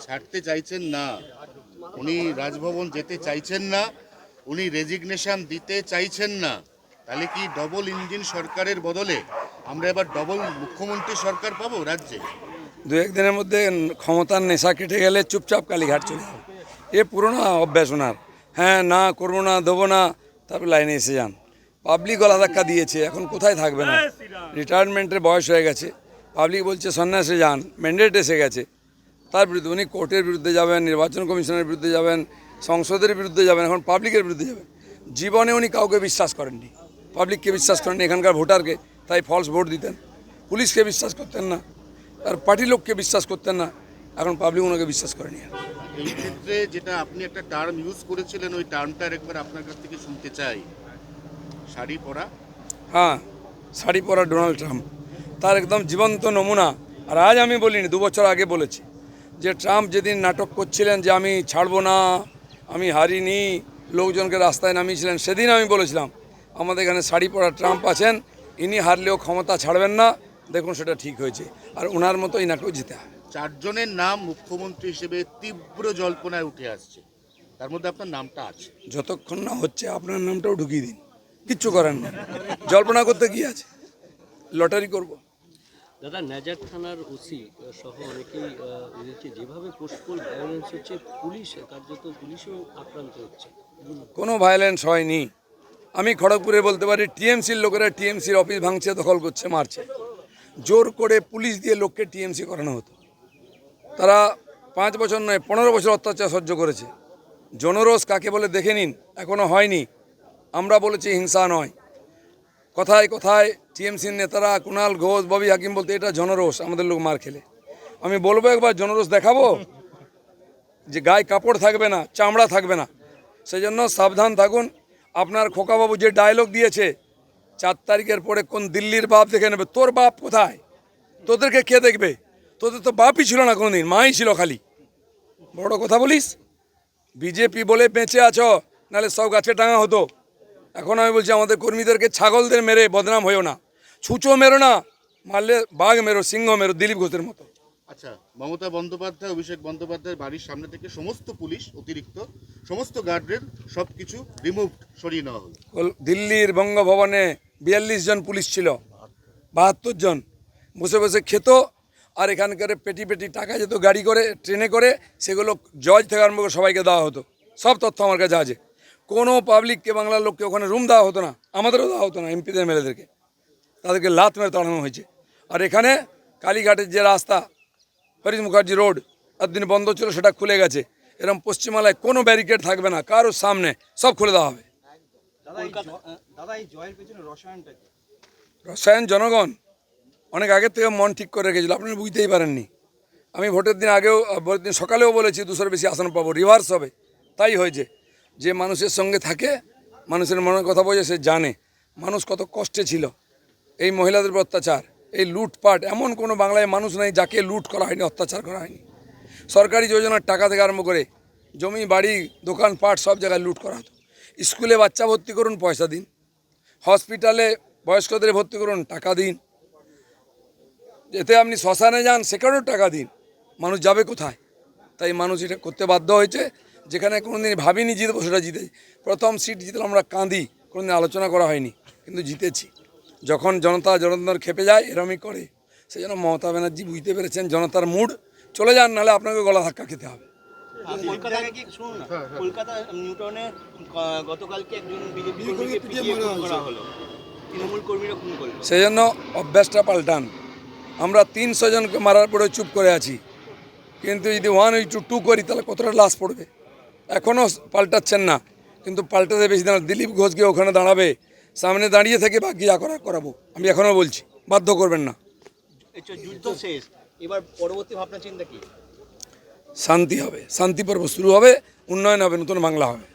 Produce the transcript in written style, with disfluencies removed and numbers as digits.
ছাড়তে চাইছেন না, উনি রাজভবন যেতে চাইছেন না, উনি রেজিগনেশন দিতে চাইছেন না, তাহলে কি ডবল ইঞ্জিন সরকারের বদলে আমরা এবার ডবল মুখ্যমন্ত্রী সরকার পাবো রাজ্যে? দু একদিনের মধ্যে ক্ষমতার নেশা কেটে গেলে চুপচাপ কালীঘাট চলে যাবে। এ পুরোনো অভ্যাস ওনার। হ্যাঁ, না করবো না, দেবো না, তারপর লাইনে এসে যান। পাবলিক গলা ধাক্কা দিয়েছে, এখন কোথায় থাকবে না? রিটায়ারমেন্টের বয়স হয়ে গেছে, পাবলিক বলছে সন্ন্যাসে যান, ম্যান্ডেট এসে গেছে। তার বিরুদ্ধে উনি কোর্টের বিরুদ্ধে যাবেন, নির্বাচন কমিশনের বিরুদ্ধে যাবেন, সংসদের বিরুদ্ধে যাবেন, এখন পাবলিকের বিরুদ্ধে যাবেন। জীবনে উনি কাউকে বিশ্বাস করেননি, পাবলিককে বিশ্বাস করেননি, এখানকার ভোটারকে, তাই ফলস ভোট দিতেন। পুলিশকে বিশ্বাস করতেন না, আর পার্টি লোককে বিশ্বাস করতেন না, এখন পাবলিক ওনাকে বিশ্বাস করেনি। এই ক্ষেত্রে যেটা আপনি একটা টার্ম ইউজ করেছিলেন, ওই টার্মটা একবার আপনার কাছ থেকে শুনতে চাই। শাড়ি পরা। হ্যাঁ, শাড়ি পরা ডোনাল্ড ট্রাম্প তার একদম জীবন্ত নমুনা। আর আজ আমি বলিনি, 2 বছর আগে বলেছি যে ট্রাম্প যেদিন নাটক করছিলেন যে আমি ছাড়বো না, আমি হারিনি, লোকজনকে রাস্তায় নামিয়েছিলেন, সেদিন আমি বলেছিলাম আমাদের এখানে শাড়ি পরা ট্রাম্প আছেন, ইনি হারলেও ক্ষমতা ছাড়বেন না। দেখুন সেটা ঠিক হয়েছে, আর ওনার মতো ইনাকেও জিতে হবে। 4 জনের নাম মুখ্যমন্ত্রী হিসেবে তীব্র জল্পনায় উঠে আসছে, তার মধ্যে আপনার নামটা আছে। যতক্ষণ না হচ্ছে আপনার নামটাও ঢুকিয়ে দিন, কিচ্ছু করেন না, জল্পনা করতে কি আছে, লটারি করব। দাদা, নাজার থানার ওসি সহ অনেকেই বলছে যেভাবে পোস্টপোল ভায়োলেন্স হচ্ছে, পুলিশ কার্যত পুলিশও আক্রান্ত হচ্ছে। কোনো ভায়োলেন্স হয়নি। আমি খড়গপুরে বলতে পারি টিএমসির লোকেরা টিএমসির অফিস ভাঙছে, দখল করছে, মারছে। জোর করে পুলিশ দিয়ে লোককে টিএমসি করানো হতো। তারা 5 বছর নয় 15 বছর অত্যাচার সহ্য করেছে। জনরোষ কাকে বলে দেখে নিন, এখনও হয়নি। আমরা বলেছি হিংসা নয়। কথায় কথায় টিএমসির নেতারা কুণাল ঘোষ, ববি হাকিম বলতে এটা জনরোষ, আমাদের লোক মার খেলে। আমি বলবো একবার জনরোষ দেখাবো, যে গায়ে কাপড় থাকবে না, চামড়া থাকবে না। সেই জন্য সাবধান থাকুন। আপনার খোকাবাবু যে ডায়লগ দিয়েছে 4 তারিখের পরে কোন দিল্লির বাপ দেখে নেবে, তোর বাপ কোথায়? তোদেরকে কে দেখবে? তোদের তো বাপই ছিল না কোনোদিন, মাই ছিল খালি। বড় কথা বলিস, বিজেপি বলে বেঁচে আছো, নাহলে সব গাছে টাঙা হতো। এখন আমি বলছি আমাদের কর্মীদেরকে ছাগলদের মেরে বদনাম হয়েও না, ছুঁচো মেরো না, মারলে বাঘ মেরো, সিংহ মেরো, দিলীপ ঘোষের মতো। আচ্ছা, মমতা বন্দ্যোপাধ্যায়, অভিষেক বন্দ্যোপাধ্যায়ের বাড়ির সামনে থেকে সমস্ত পুলিশ, অতিরিক্ত সমস্ত গার্ডরেল সব কিছু রিমুভ, সরিয়ে নেওয়া হলো। দিল্লির বঙ্গভবনে 42 জন পুলিশ ছিল, 72 জন বসে বসে খেত, আর এখানকার পেটি পেটি টাকা যেত গাড়ি করে, ট্রেনে করে, সেগুলো জজ থেকে আরম্ভ করে সবাইকে দেওয়া হতো। সব তথ্য আমার কাছে আছে। কোনো পাবলিককে, বাংলার লোককে ওখানে রুম দেওয়া হতো না, আমাদেরও দেওয়া হতো না, এমপিদের মেলেদেরকে, তাদেরকে লাত মেরে তাড়ানো হয়েছে। আর এখানে কালীঘাটের যে রাস্তা হরিশ মুখার্জি রোড এতদিন বন্ধ ছিল, সেটা খুলে গেছে। এরকম পশ্চিমবাংলায় কোনো ব্যারিকেড থাকবে না, কারোর সামনে, সব খুলে দেওয়া হবে। রসায়ন জনগণ অনেক আগের থেকে মন ঠিক করে রেখেছিল, আপনারা বুঝতেই পারেননি। আমি ভোটের দিন আগেও, ভোটের দিন সকালেও বলেছি 200-এর বেশি আসন পাবো, রিভার্স হবে। তাই হয়েছে। যে মানুষের সঙ্গে থাকে, মানুষের মনের কথা বোঝে, সে জানে মানুষ কত কষ্টে ছিল। এই মহিলাদের উপর অত্যাচার, এই লুটপাট, এমন কোনো বাংলায় মানুষ নেই যাকে লুট করা হয়নি, অত্যাচার করা হয়নি। সরকারি যোজনার টাকা থেকে আরম্ভ করে জমি, বাড়ি, দোকানপাট সব জায়গায় লুট করা হতো। স্কুলে বাচ্চা ভর্তি করুন, পয়সা দিন। হসপিটালে বয়স্কদের ভর্তি করুন, টাকা দিন। এতে আপনি শ্মশানে যান, সেখানেও টাকা দিন। মানুষ যাবে কোথায়? তাই মানুষ এটা করতে বাধ্য হয়েছে। যেখানে কোনোদিন ভাবিনি জিতবো, সেটা জিতেছি। প্রথম সিট জিতলে আমরা কাঁদি, কোনোদিন আলোচনা করা হয়নি, কিন্তু জিতেছি। যখন জনতা জনার্দন খেপে যায়, এরমই করে। সেই জন্য মমতা ব্যানার্জি বুঝতে পেরেছেন জনতার মুড, চলে যান, নাহলে আপনাকে গলা ধাক্কা খেতে হবে। কলকাতা নিউটাউনে গতকালকে একজন বিজেপি কর্মীকে পিটিয়ে খুন করা হলো, তৃণমূল কর্মীরা খুন করলো। সেই জন্য অভ্যাসটা পাল্টান। আমরা 300 জনকে মারার পরে চুপ করে আছি, কিন্তু যদি 1 to 2 করি তাহলে কতটা লাশ পড়বে? এখনও পাল্টাচ্ছেন না, কিন্তু পাল্টাতে বেশি দাঁড়ান। দিলীপ ঘোষকে ওখানে দাঁড়াবে, সামনে দাঁড়িয়ে থেকে বাকি যা করার করাবো। আমি এখনও বলছি, বাধ্য করবেন না। যুদ্ধ শেষ, এবার পরবর্তী ভাবনা চিন্তা কি? শান্তি হবে, শান্তি পর্ব শুরু হবে, উন্নয়ন হবে, নতুন বাংলা হবে।